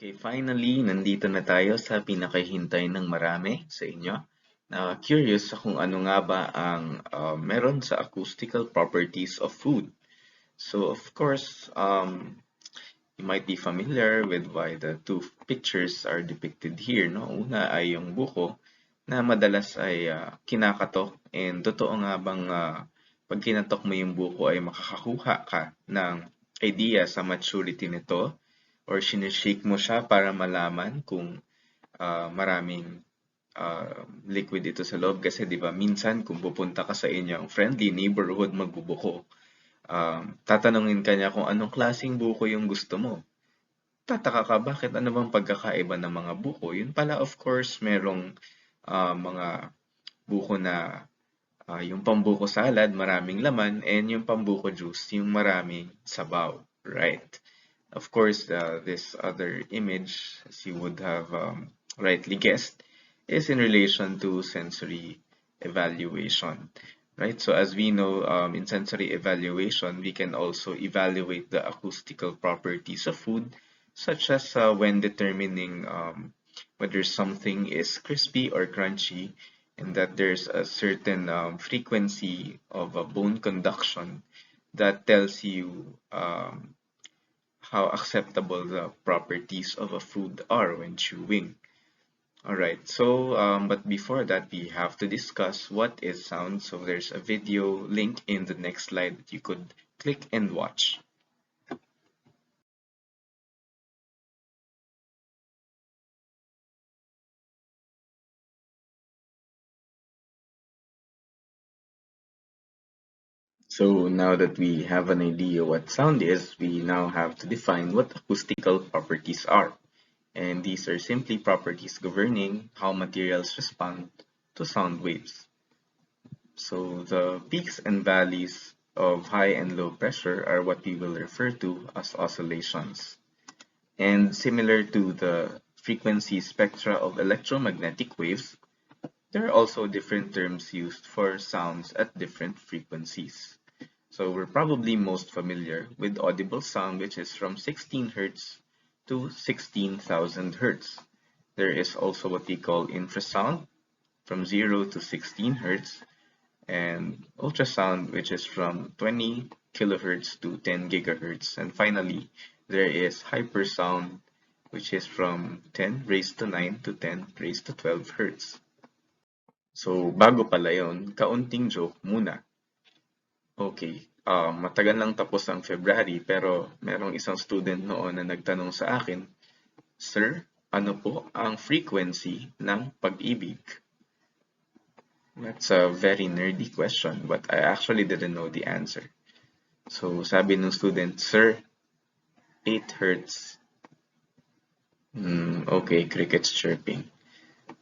Okay, finally, nandito na tayo sa pinakahintay ng marami sa inyo. Curious sa kung ano nga ba ang meron sa acoustical properties of food. So, of course, you might be familiar with why the two pictures are depicted here. No? Una ay yung buko na madalas ay kinakatok. And totoo nga bang pag kinatok mo yung buko ay makakakuha ka ng idea sa maturity nito? Or sinishake mo siya para malaman kung maraming liquid ito sa loob kasi 'di ba minsan kung pupunta ka sa inyong friendly neighborhood magbubuko, tatanungin ka niya kung anong klaseng buko yung gusto mo. Tataka ka bakit ano bang pagkakaiba ng mga buko? Yun pala of course merong mga buko na yung pambuko salad maraming laman and yung pambuko juice yung maraming sabaw, right? Of course, this other image, as you would have rightly guessed, is in relation to sensory evaluation, right? So as we know, in sensory evaluation, we can also evaluate the acoustical properties of food, such as when determining whether something is crispy or crunchy, and that there's a certain frequency of bone conduction that tells you how acceptable the properties of a food are when chewing. Alright, so but before that we have to discuss what is sound. So there's a video link in the next slide that you could click and watch. So now that we have an idea what sound is, we now have to define what acoustical properties are. And these are simply properties governing how materials respond to sound waves. So the peaks and valleys of high and low pressure are what we will refer to as oscillations. And similar to the frequency spectra of electromagnetic waves, there are also different terms used for sounds at different frequencies. So we're probably most familiar with audible sound, which is from 16 Hz to 16,000 Hz. There is also what we call infrasound from 0 to 16 Hz, and ultrasound, which is from 20 kilohertz to 10 gigahertz. And finally, there is hypersound, which is from 10 raised to 9 to 10 raised to 12 hertz. So, bago pala yun, kaunting joke muna. Okay, matagal lang tapos ang February pero merong isang student noon na nagtanong sa akin, Sir, ano po ang frequency ng pag-ibig? That's a very nerdy question, but I actually didn't know the answer. So, sabi ng student, Sir, 8 hertz. Okay, crickets chirping.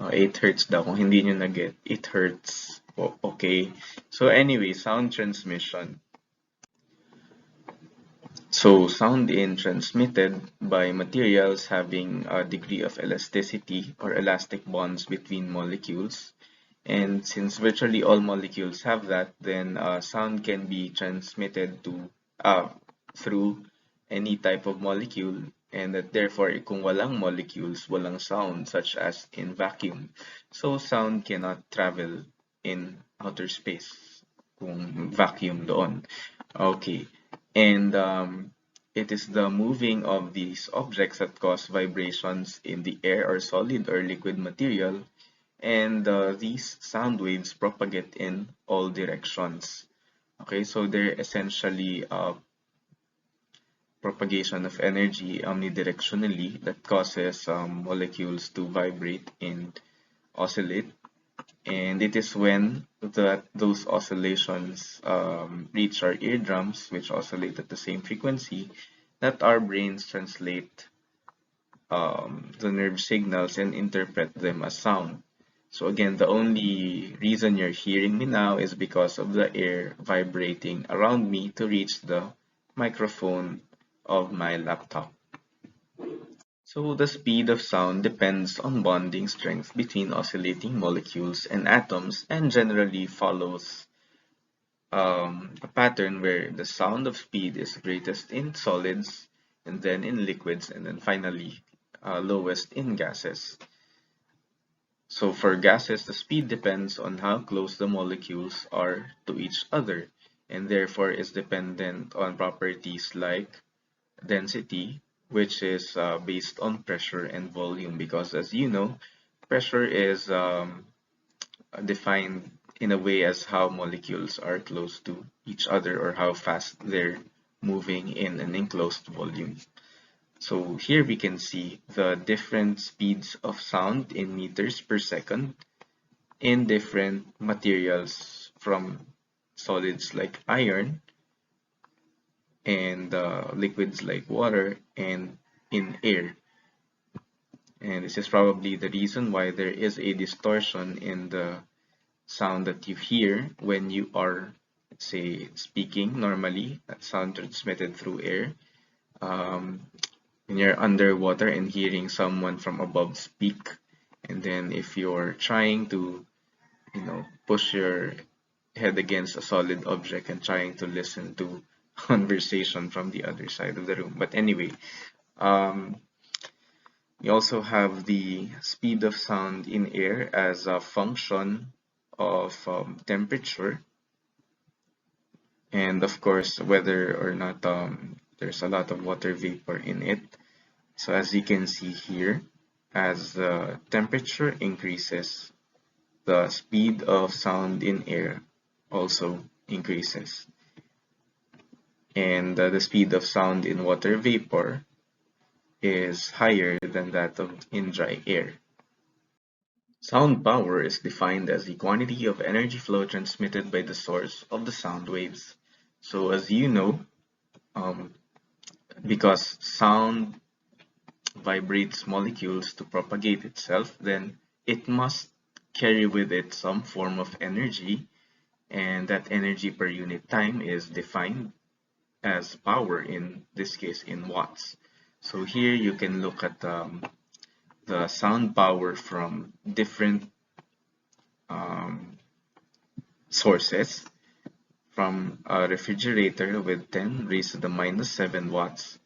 8 hertz daw. Kung hindi nyo na-get, 8 hertz. Okay. So anyway, sound transmission. So sound is transmitted by materials having a degree of elasticity or elastic bonds between molecules. And since virtually all molecules have that, then sound can be transmitted to through any type of molecule, and that therefore kung walang molecules, walang sound, such as in vacuum. So sound cannot travel in outer space kung vacuum doon. Okay, and it is the moving of these objects that cause vibrations in the air or solid or liquid material, and these sound waves propagate in all directions. Okay, so they're essentially propagation of energy omnidirectionally that causes molecules to vibrate and oscillate. And it is when those oscillations reach our eardrums, which oscillate at the same frequency, that our brains translate the nerve signals and interpret them as sound. So again, the only reason you're hearing me now is because of the air vibrating around me to reach the microphone of my laptop. So the speed of sound depends on bonding strength between oscillating molecules and atoms and generally follows a pattern where the sound of speed is greatest in solids and then in liquids and then finally lowest in gases. So for gases, the speed depends on how close the molecules are to each other, and therefore is dependent on properties like density, which is based on pressure and volume, because as you know, pressure is defined in a way as how molecules are close to each other or how fast they're moving in an enclosed volume. So here we can see the different speeds of sound in meters per second in different materials, from solids like iron and liquids like water and in air. And this is probably the reason why there is a distortion in the sound that you hear when you are, say, speaking normally, that sound transmitted through air. Um, when you're underwater and hearing someone from above speak, and then if you're trying to, push your head against a solid object and trying to listen to conversation from the other side of the room. But anyway, um, we also have the speed of sound in air as a function of temperature, and of course whether or not there's a lot of water vapor in it. So as you can see here, as the temperature increases, the speed of sound in air also increases. And the speed of sound in water vapor is higher than that of in dry air. Sound power is defined as the quantity of energy flow transmitted by the source of the sound waves. So as you know, um, because sound vibrates molecules to propagate itself, then it must carry with it some form of energy, and that energy per unit time is defined as power, in this case in watts. So here you can look at the sound power from different um, sources, from a refrigerator with 10 raised to the minus 7 watts,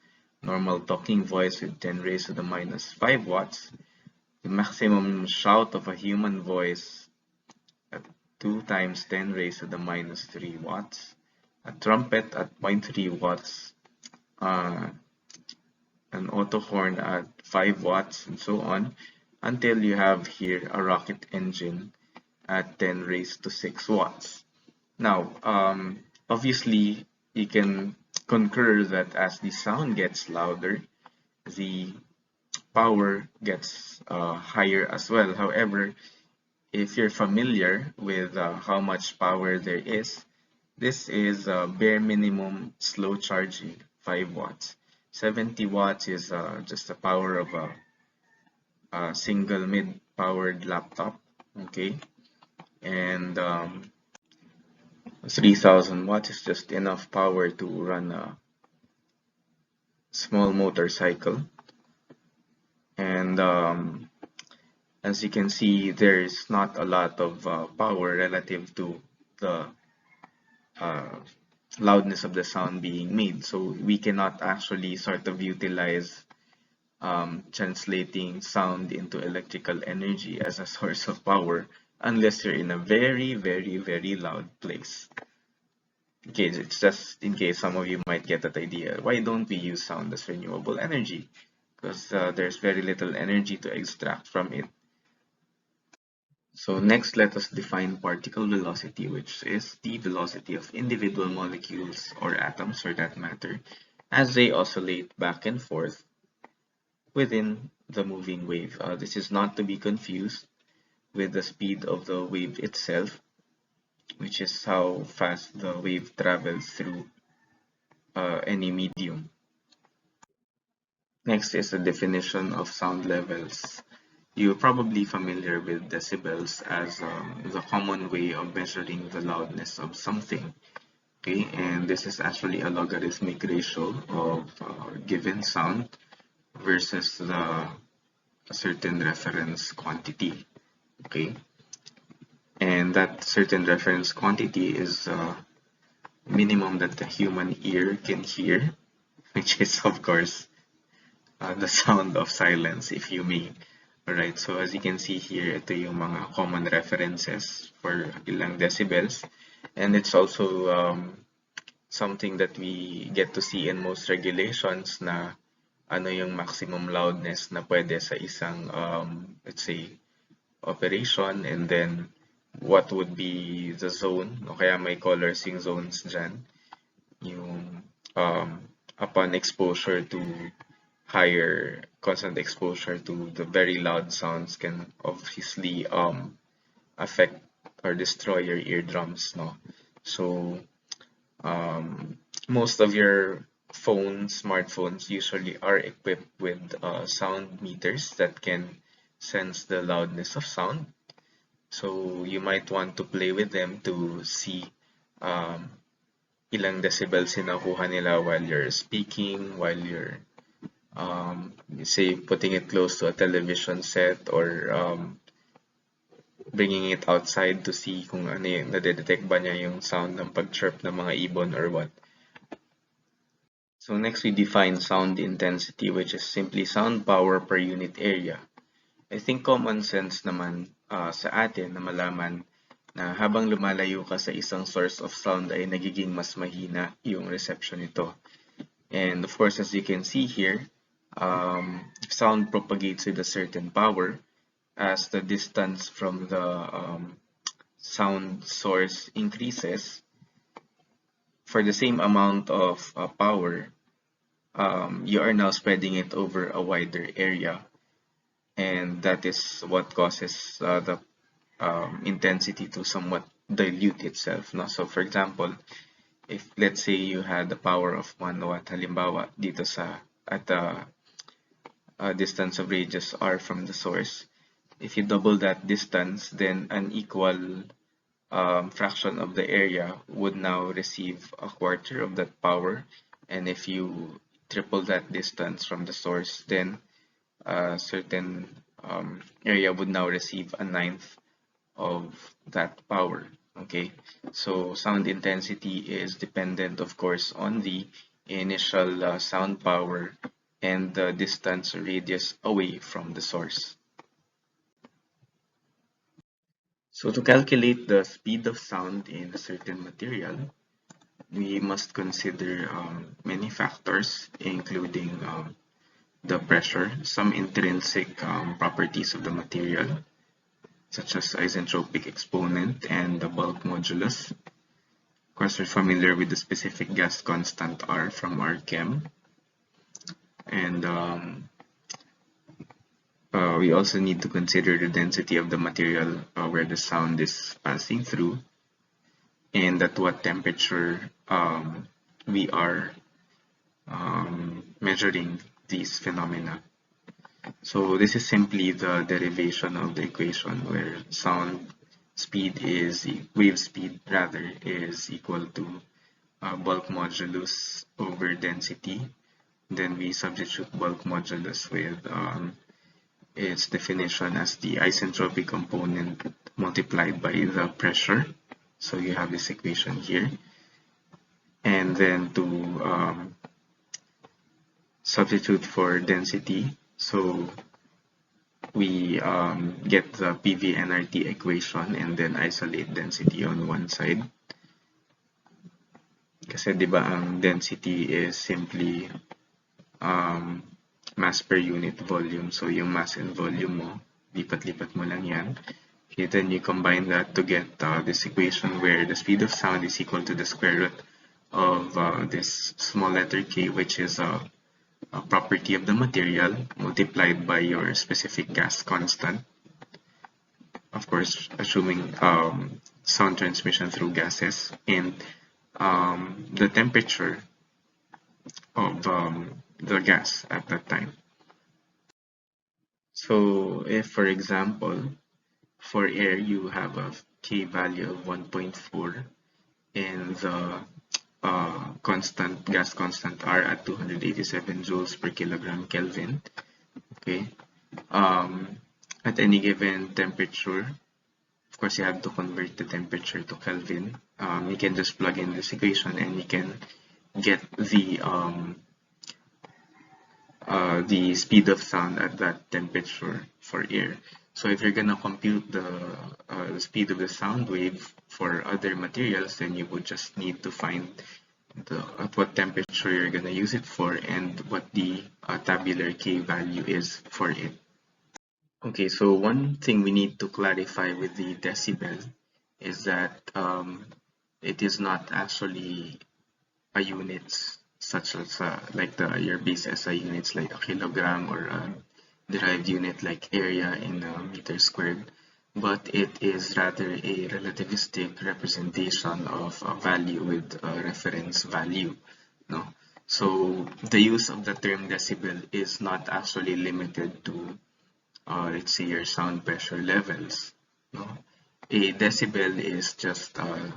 normal talking voice with 10 raised to the minus 5 watts, the maximum shout of a human voice at 2 times 10 raised to the minus 3 watts, a trumpet at 0.3 watts, uh, an auto horn at 5 watts, and so on, until you have here a rocket engine at 10 raised to 6 watts. Now, obviously, you can concur that as the sound gets louder, the power gets higher as well. However, if you're familiar with how much power there is, this is bare minimum slow charging, 5 watts. 70 watts is just the power of a single mid-powered laptop, okay? And 3000 watts is just enough power to run a small motorcycle. And as you can see, there's not a lot of power relative to the uh, loudness of the sound being made. So we cannot actually sort of utilize translating sound into electrical energy as a source of power unless you're in a very, very, very loud place. Okay, it's just in case some of you might get that idea. Why don't we use sound as renewable energy? Because there's very little energy to extract from it. So next, let us define particle velocity, which is the velocity of individual molecules or atoms for that matter, as they oscillate back and forth within the moving wave. This is not to be confused with the speed of the wave itself, which is how fast the wave travels through any medium. Next is a definition of sound levels. You're probably familiar with decibels as the common way of measuring the loudness of something. Okay, and this is actually a logarithmic ratio of given sound versus the certain reference quantity. Okay, and that certain reference quantity is minimum that the human ear can hear, which is of course the sound of silence, if you may. Alright, so as you can see here, ito yung mga common references for ilang decibels. And it's also something that we get to see in most regulations na ano yung maximum loudness na pwede sa isang, let's say, operation, and then what would be the zone, o kaya may colors yung zones dyan, yung upon exposure to higher constant exposure to the very loud sounds can obviously affect or destroy your eardrums, no? So most of your phones, smartphones usually are equipped with sound meters that can sense the loudness of sound. So you might want to play with them to see um, ilang decibels yung nakuha nila while you're speaking, while you're say putting it close to a television set, or bringing it outside to see kung ano yung nadedetect ba niya yung sound ng pag-chirp ng mga ibon or what. So next we define sound intensity, which is simply sound power per unit area. I think common sense naman sa atin na malaman na habang lumalayo ka sa isang source of sound ay nagiging mas mahina yung reception nito. And of course, as you can see here, sound propagates with a certain power as the distance from the sound source increases. For the same amount of power, you are now spreading it over a wider area, and that is what causes the intensity to somewhat dilute itself. No? So for example, if let's say you had the power of 1 watt, halimbawa dito sa at a distance of radius r from the source, if you double that distance, then an equal fraction of the area would now receive a quarter of that power, and if you triple that distance from the source, then a certain area would now receive a ninth of that power. Okay, so sound intensity is dependent, of course, on the initial sound power and the distance or radius away from the source. So to calculate the speed of sound in a certain material, we must consider many factors, including the pressure, some intrinsic properties of the material, such as isentropic exponent and the bulk modulus. Of course, we're familiar with the specific gas constant R from our chem. And we also need to consider the density of the material where the sound is passing through, and at what temperature we are measuring these phenomena. So this is simply the derivation of the equation where sound speed is, wave speed rather, is equal to bulk modulus over density. Then we substitute bulk modulus with its definition as the isentropic component multiplied by the pressure. So you have this equation here. And then to substitute for density, so we get the PV-nRT equation and then isolate density on one side. Kasi di ba ang density is simply mass per unit volume. So yung mass and volume mo, lipat-lipat mo lang yan. Okay, then you combine that to get this equation where the speed of sound is equal to the square root of this small letter k, which is a property of the material, multiplied by your specific gas constant. Of course, assuming sound transmission through gases, and the temperature of the gas at that time. So if, for example, for air you have a K value of 1.4 and the gas constant R at 287 joules per kilogram Kelvin, okay, at any given temperature, of course you have to convert the temperature to Kelvin. You can just plug in this equation and you can get the the speed of sound at that temperature for air. So if you're gonna compute the speed of the sound wave for other materials, then you would just need to find at what temperature you're gonna use it for and what the tabular K value is for it. Okay, so one thing we need to clarify with the decibel is that it is not actually a units such as like your base SI units like a kilogram or a derived unit like area in a meter squared, but it is rather a relativistic representation of a value with a reference value. No? So the use of the term decibel is not actually limited to let's say your sound pressure levels. No? A decibel is just a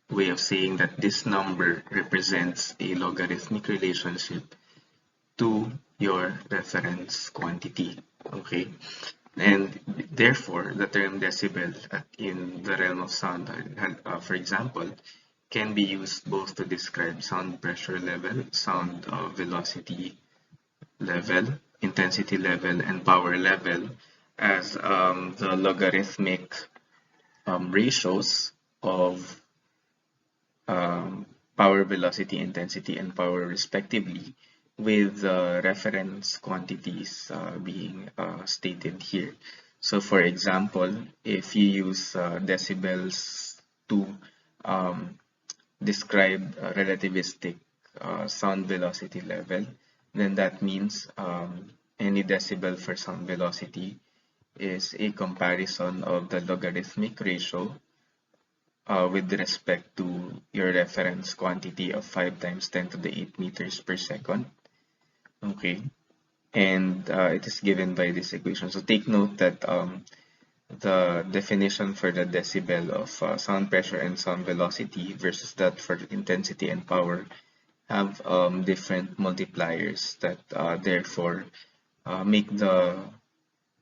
way of saying that this number represents a logarithmic relationship to your reference quantity. Okay, and therefore the term decibel in the realm of sound, for example, can be used both to describe sound pressure level, sound velocity level, intensity level, and power level as the logarithmic ratios of power, velocity, intensity, and power respectively, with reference quantities being stated here. So for example, if you use decibels to um, describe a relativistic sound velocity level, then that means any decibel for sound velocity is a comparison of the logarithmic ratio with respect to your reference quantity of 5 times 10 to the 8 meters per second. Okay, and it is given by this equation. So take note that the definition for the decibel of sound pressure and sound velocity versus that for intensity and power have different multipliers that therefore make the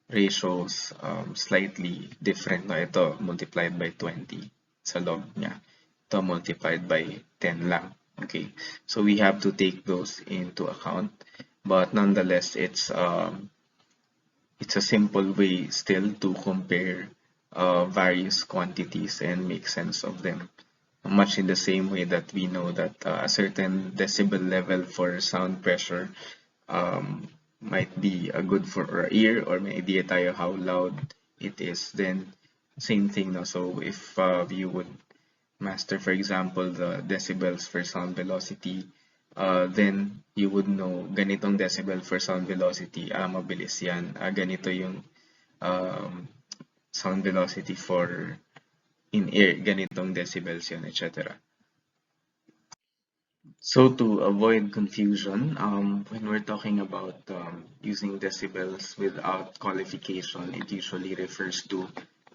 ratios slightly different. No, ito multiplied by 20 sa log niya. Ito multiplied by 10 lang. Okay, so we have to take those into account, but nonetheless, it's a simple way still to compare various quantities and make sense of them. Much in the same way that we know that a certain decibel level for sound pressure might be good for our ear or may idea tayo how loud it is, then same thing. No? So if you would master, for example, the decibels for sound velocity, then you would know ganitong decibel for sound velocity, mabilis yan. Ganito yung um, sound velocity for in air, ganitong decibels yan, etc. So to avoid confusion, when we're talking about using decibels without qualification, it usually refers to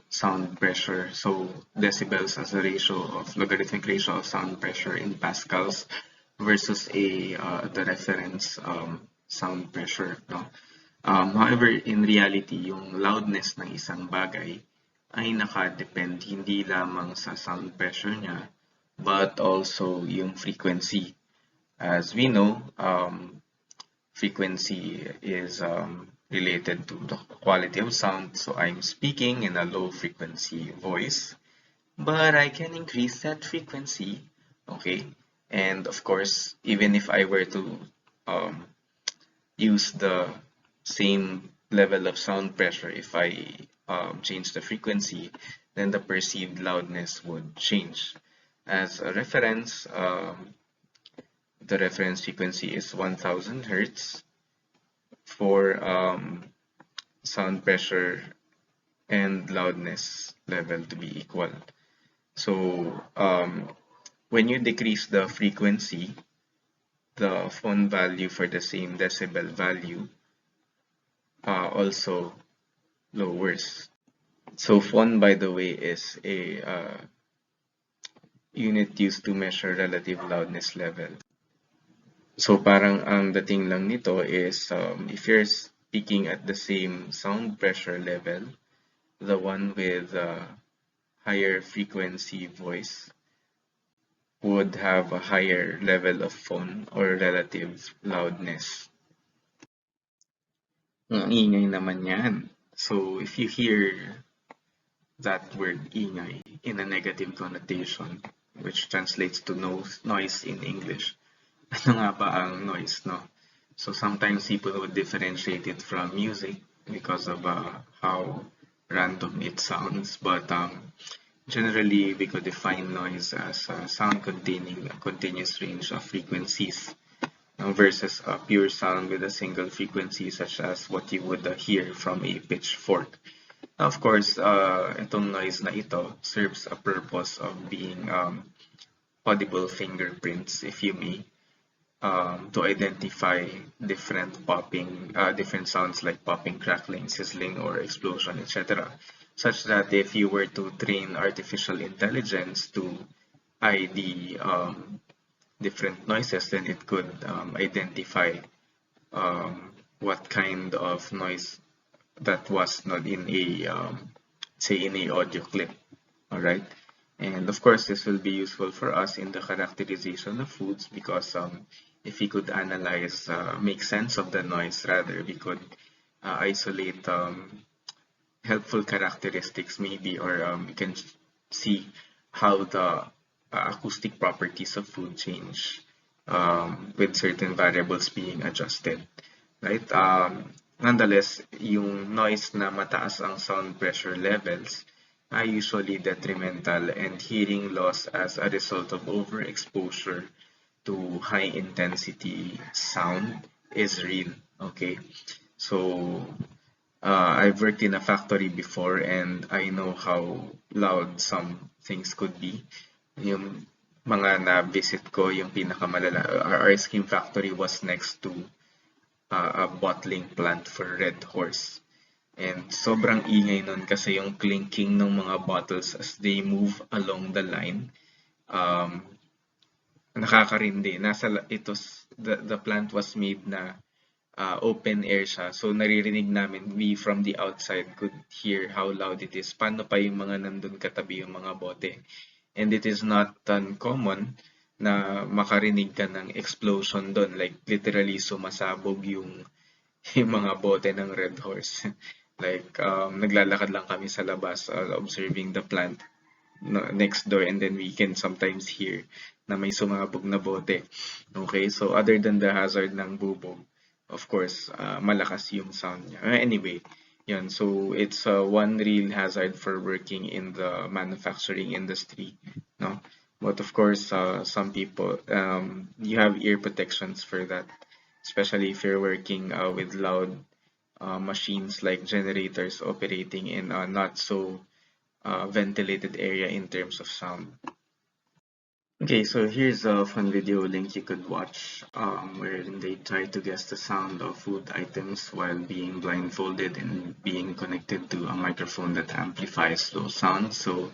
sound pressure. So decibels as a ratio of logarithmic ratio of sound pressure in pascals versus the reference sound pressure. No? However, in reality, yung loudness ng isang bagay ay nakadepend hindi lamang sa sound pressure niya, but also yung frequency. As we know, frequency is related to the quality of sound. So I'm speaking in a low frequency voice, but I can increase that frequency. Okay. And of course, even if I were to um, use the same level of sound pressure, if I change the frequency, then the perceived loudness would change. As a reference, the reference frequency is 1000 hertz for sound pressure and loudness level to be equal. So when you decrease the frequency, the phone value for the same decibel value also lowers. So phone, by the way, is a unit used to measure relative loudness level. So parang ang dating lang nito is if you're speaking at the same sound pressure level, the one with higher frequency voice would have a higher level of phone or relative loudness. Ang ingay naman yan. So, if you hear that word ingay in a negative connotation, which translates to noise in English, ano nga ba ang noise, no? So sometimes people would differentiate it from music because of how random it sounds, but generally we could define noise as a sound containing a continuous range of frequencies versus a pure sound with a single frequency, such as what you would hear from a pitchfork. Of course, itong noise na ito serves a purpose of being audible fingerprints, if you may, to identify different sounds like popping, crackling, sizzling, or explosion, etc. Such that if you were to train artificial intelligence to ID different noises, then it could identify what kind of noise that was not in a say in a audio clip. All right. And of course, this will be useful for us in the characterization of foods because if we could analyze, make sense of the noise, rather, we could isolate helpful characteristics maybe, or we can see how the acoustic properties of food change with certain variables being adjusted, right? Nonetheless, yung noise na mataas ang sound pressure levels are usually detrimental, and hearing loss as a result of overexposure to high intensity sound is real. Okay, so I've worked in a factory before and I know how loud some things could be. Yung mga na-visit ko, yung pinakamalala, our ice cream factory was next to a bottling plant for Red Horse. And sobrang ingay nun kasi yung clinking ng mga bottles as they move along the line. Um, Nakakarindi. The plant was made na open air siya. So naririnig namin, we from the outside could hear how loud it is. Paano pa yung mga nandun katabi yung mga bote? And it is not uncommon na makarinig ka ng explosion doon. Like literally sumasabog yung mga bote ng Red Horse. Like naglalakad lang kami sa labas observing the plant next door, and then we can sometimes hear na may sumabog na bote. Okay, so other than the hazard ng bubog, of course, malakas yung sound niya. Anyway, yun. So it's one real hazard for working in the manufacturing industry, no? But of course, some people, you have ear protections for that, especially if you're working with loud machines like generators operating in a not so ventilated area in terms of sound. Okay, so here's a fun video link you could watch wherein they try to guess the sound of food items while being blindfolded and being connected to a microphone that amplifies those sounds. So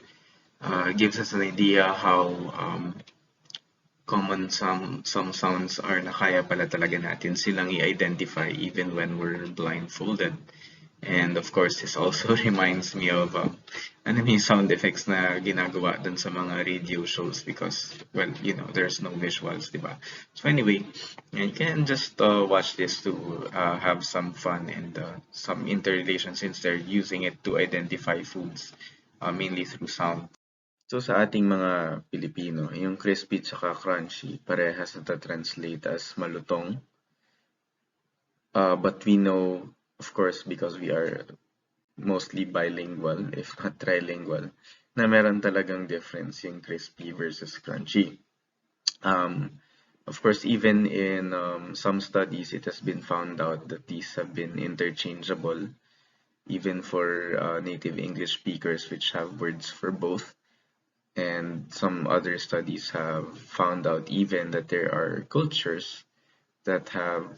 it gives us an idea how common some sounds are na kaya pala talaga natin silang i-identify even when we're blindfolded. And of course, this also reminds me of sound effects na ginagawa dun sa mga radio shows because, well, there's no visuals, diba? So anyway, you can just watch this to have some fun and some interrelation since they're using it to identify foods, mainly through sound. So sa ating mga Pilipino, yung crispy tsaka crunchy, parehas nata-translate as malutong. But we know, of course, because we are mostly bilingual, if not trilingual, na meron talagang difference yung crispy versus crunchy. Of course, even in some studies, it has been found out that these have been interchangeable, even for native English speakers which have words for both. And some other studies have found out even that there are cultures that have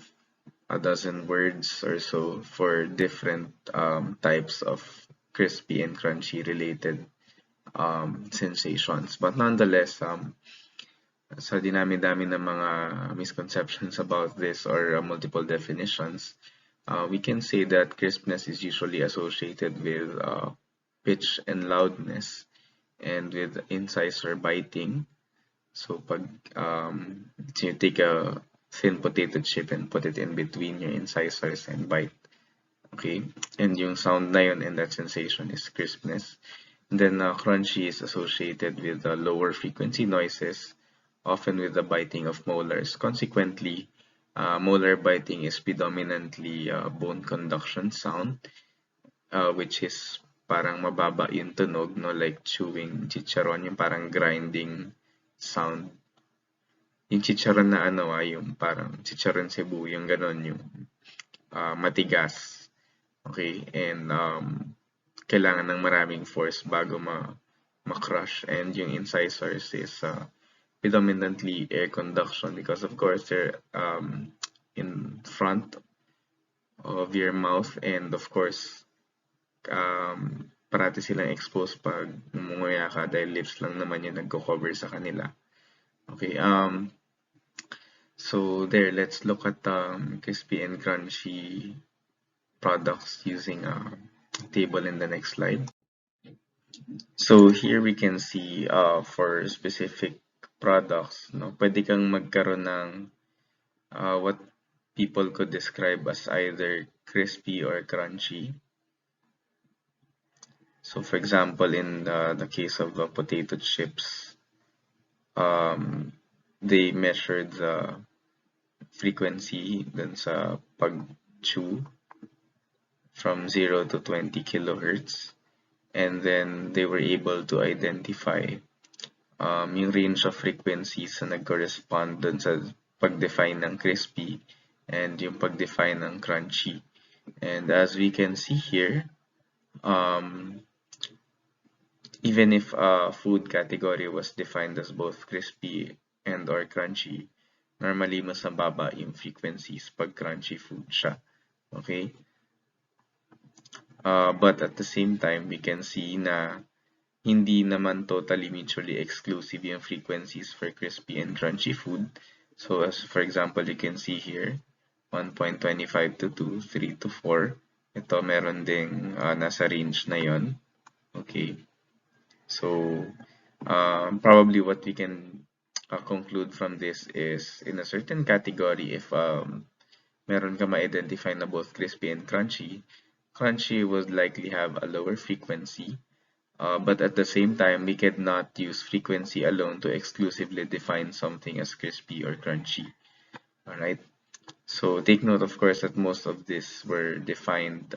a dozen words or so for different types of crispy and crunchy related sensations. But nonetheless, sa dinami-dami ng mga misconceptions about this or multiple definitions, we can say that crispness is usually associated with pitch and loudness and with incisor biting. So pag you take a thin potato chip and put it in between your incisors and bite, Okay, and yung sound na yun and that sensation is crispness. And then crunchy is associated with lower frequency noises, often with the biting of molars. Consequently, molar biting is predominantly bone conduction sound, which is parang mababa yung tunog, no? Like chewing chicharon, yung parang grinding sound. Yung chicharon na ano, yung parang chicharon Cebu, yung ganon, yung matigas. Okay, and kailangan ng maraming force bago ma-crush. And yung incisors is predominantly air conduction because of course they're in front of your mouth, and of course parati silang exposed pag ngumunguya ka dahil lips lang naman yung nagko-cover sa kanila. Okay, so there, let's look at crispy and crunchy products using a table in the next slide. So here we can see for specific products, no, pwede kang magkaroon ng what people could describe as either crispy or crunchy. So for example, in the case of potato chips, they measured the frequency dun sa pag-chew from 0 to 20 kilohertz, and then they were able to identify yung range of frequencies na nag-correspond dun sa pag-define ng crispy and yung pag-define ng crunchy. And as we can see here, even if a food category was defined as both crispy and or crunchy, normally mas mababa yung frequencies pag crunchy food siya. Okay? But at the same time, we can see na hindi naman totally mutually exclusive yung frequencies for crispy and crunchy food. So as for example, you can see here, 1.25 to 2, 3 to 4. Ito meron ding nasa range na yon. Okay. So probably what we can conclude from this is in a certain category, if meron ka ma-identify na both crispy and crunchy, crunchy would likely have a lower frequency. But at the same time, we cannot use frequency alone to exclusively define something as crispy or crunchy. Alright, so take note, of course, that most of these were defined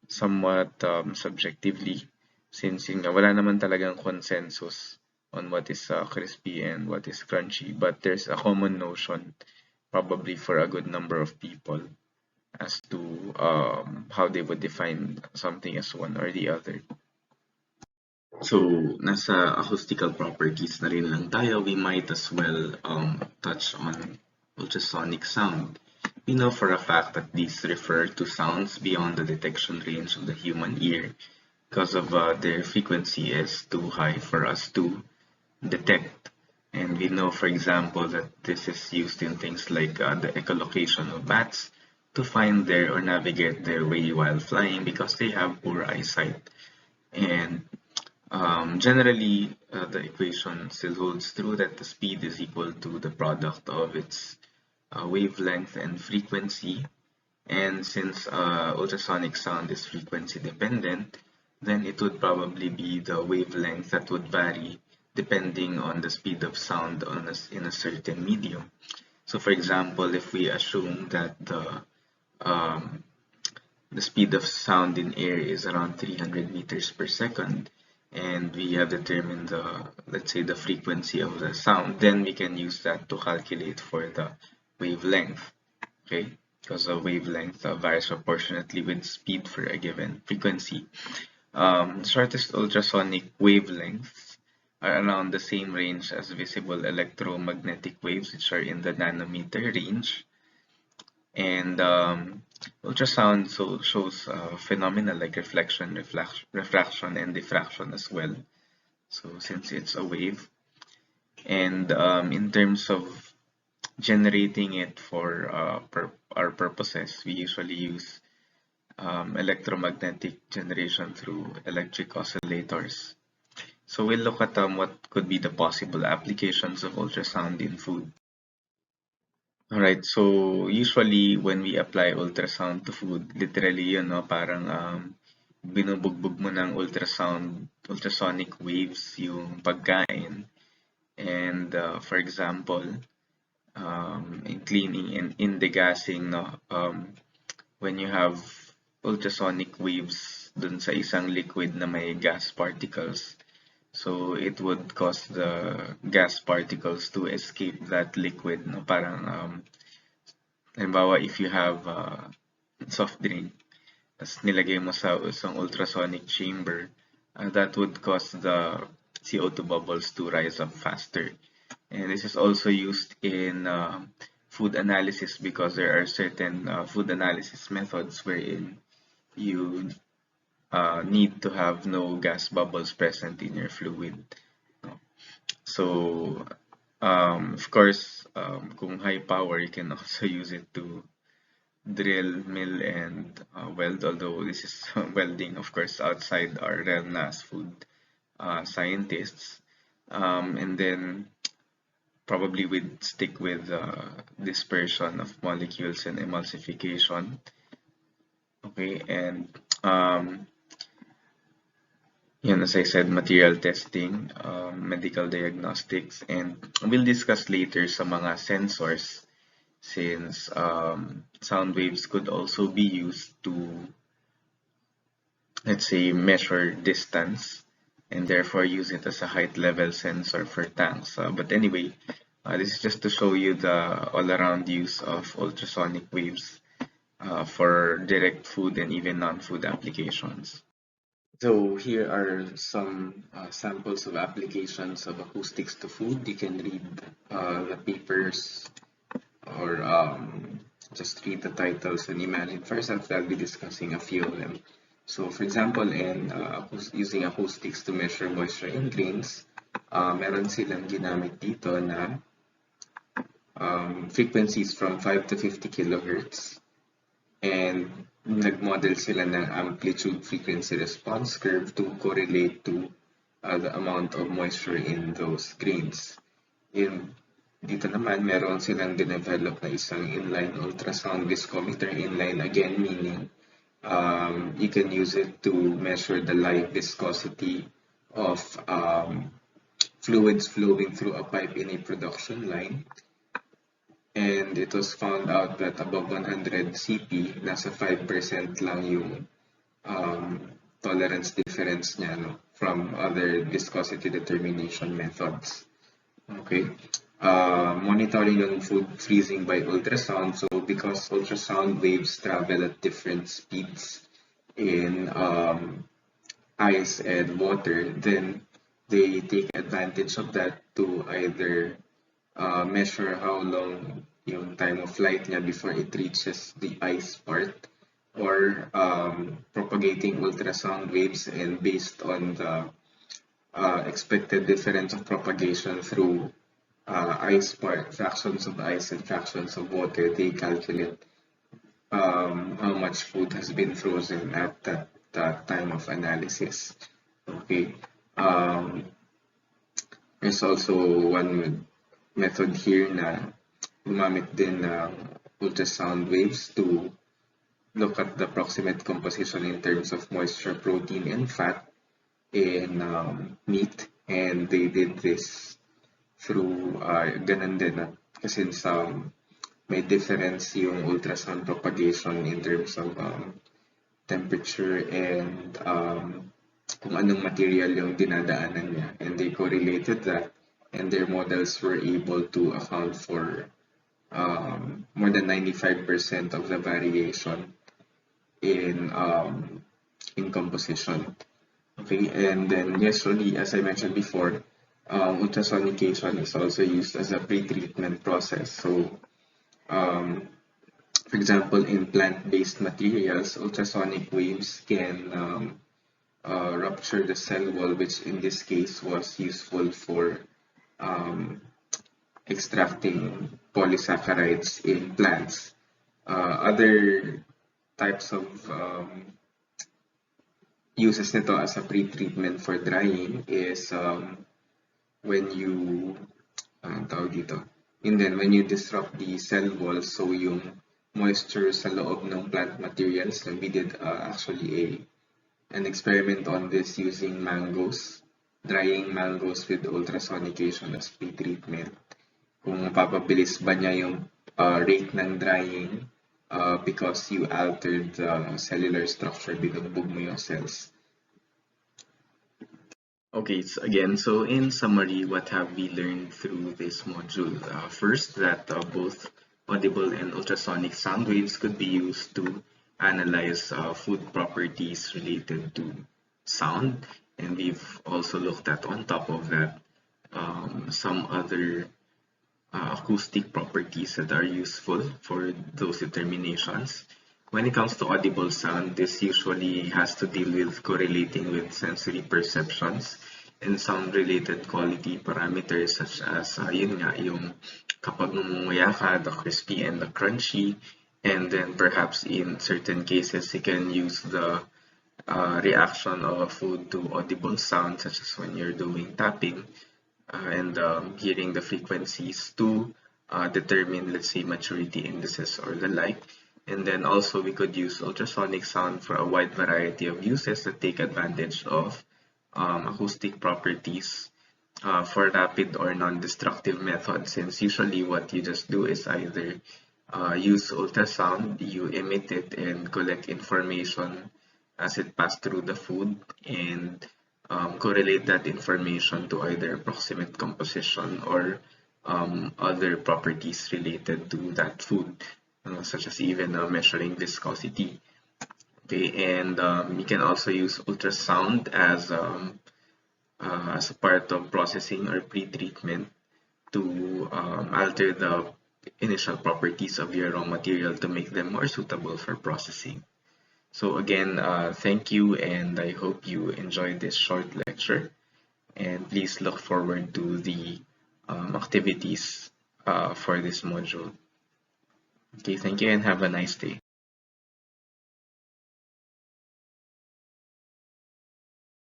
somewhat subjectively, since wala naman talagang consensus on what is crispy and what is crunchy, but there's a common notion, probably for a good number of people, as to how they would define something as one or the other. So, nasa acoustical properties na rin lang tayo, we might as well touch on ultrasonic sound. We know for a fact that these refer to sounds beyond the detection range of the human ear because of their frequency is too high for us to detect. And we know, for example, that this is used in things like the echolocation of bats to find their or navigate their way while flying because they have poor eyesight. And generally, the equation still holds true that the speed is equal to the product of its wavelength and frequency. And since ultrasonic sound is frequency dependent, then it would probably be the wavelength that would vary depending on the speed of sound in a certain medium. So for example, if we assume that the speed of sound in air is around 300 meters per second, and we have determined the, let's say, the frequency of the sound, then we can use that to calculate for the wavelength, okay? Because the wavelength varies proportionately with speed for a given frequency. Shortest ultrasonic wavelengths are around the same range as visible electromagnetic waves, which are in the nanometer range. And ultrasound shows phenomena like refraction, and diffraction as well. So since it's a wave, and in terms of generating it for our purposes, we usually use electromagnetic generation through electric oscillators. So we'll look at what could be the possible applications of ultrasound in food. Alright, so usually when we apply ultrasound to food, literally yun, no? Parang binubugbog mo ng ultrasonic waves yung pagkain. And for example, in cleaning and in degassing, no? When you have ultrasonic waves dun sa isang liquid na may gas particles, so it would cause the gas particles to escape that liquid, no? Parang halimbawa, if you have soft drink, tas nilagay mo sa isang ultrasonic chamber, that would cause the CO2 bubbles to rise up faster. And this is also used in food analysis because there are certain food analysis methods wherein you need to have no gas bubbles present in your fluid. So, of course, kung high power, you can also use it to drill, mill, and weld, although this is welding, of course, outside our realm as food scientists. And then probably we'd stick with dispersion of molecules and emulsification. Okay, and as I said, material testing, medical diagnostics, and we'll discuss later sa mga sensors since sound waves could also be used to, let's say, measure distance and therefore use it as a height level sensor for tanks. But anyway, this is just to show you the all-around use of ultrasonic waves for direct food and even non-food applications. So here are some samples of applications of acoustics to food. You can read the papers or just read the titles and imagine. First, I'll be discussing a few of them. So for example, in using acoustics to measure moisture in grains, meron silang ginamit dito na frequencies from 5 to 50 kilohertz. And nag-model sila ng amplitude frequency response curve to correlate to the amount of moisture in those grains. Dito naman, meron silang dinevelop na isang inline ultrasound viscometer. Inline again meaning you can use it to measure the live viscosity of fluids flowing through a pipe in a production line. And it was found out that above 100 CP, nasa 5% lang yung tolerance difference niya from other viscosity determination methods. Okay. Monitoring on food freezing by ultrasound. So because ultrasound waves travel at different speeds in ice and water, then they take advantage of that to either measure how long yung time of flight niya before it reaches the ice part, or propagating ultrasound waves, and based on the expected difference of propagation through ice part, fractions of ice and fractions of water, they calculate how much food has been frozen at that time of analysis. Okay. There's also one method here na gumamit din ng ultrasound waves to look at the proximate composition in terms of moisture, protein, and fat in meat. And they did this through ganun din kasi may difference yung ultrasound propagation in terms of temperature and kung anong material yung dinadaanan niya, and they correlated that, and their models were able to account for more than 95% of the variation in composition. Okay, and then usually, as I mentioned before, ultrasonication is also used as a pre-treatment process. So, for example, in plant-based materials, ultrasonic waves can rupture the cell wall, which in this case was useful for extracting polysaccharides in plants. Other types of uses nito as a pre-treatment for drying is when you tawag dito, And then when you disrupt the cell wall, so yung moisture sa loob ng plant materials, we did actually an experiment on this using mangoes, drying mangoes with ultrasonication as pre-treatment. Kung mapapabilis ba niya yung rate ng drying because you altered the cellular structure, binugbog mo yung cells. Okay, so again, so in summary, what have we learned through this module? First, that both audible and ultrasonic sound waves could be used to analyze food properties related to sound. And we've also looked at, on top of that, some other acoustic properties that are useful for those determinations. When it comes to audible sound, this usually has to deal with correlating with sensory perceptions and sound-related quality parameters such as yun nga, yung kapag ngumunguya ka, the crispy and the crunchy, and then perhaps in certain cases you can use the reaction of a food to audible sound such as when you're doing tapping and hearing the frequencies to determine, let's say, maturity indices or the like. And then also we could use ultrasonic sound for a wide variety of uses that take advantage of acoustic properties for rapid or non-destructive methods, since usually what you just do is either use ultrasound, you emit it and collect information as it passed through the food and correlate that information to either proximate composition or other properties related to that food, such as even measuring viscosity. Okay, and you can also use ultrasound as a part of processing or pre-treatment to alter the initial properties of your raw material to make them more suitable for processing. So again, thank you, and I hope you enjoyed this short lecture. And please look forward to the activities for this module. Okay, thank you and have a nice day.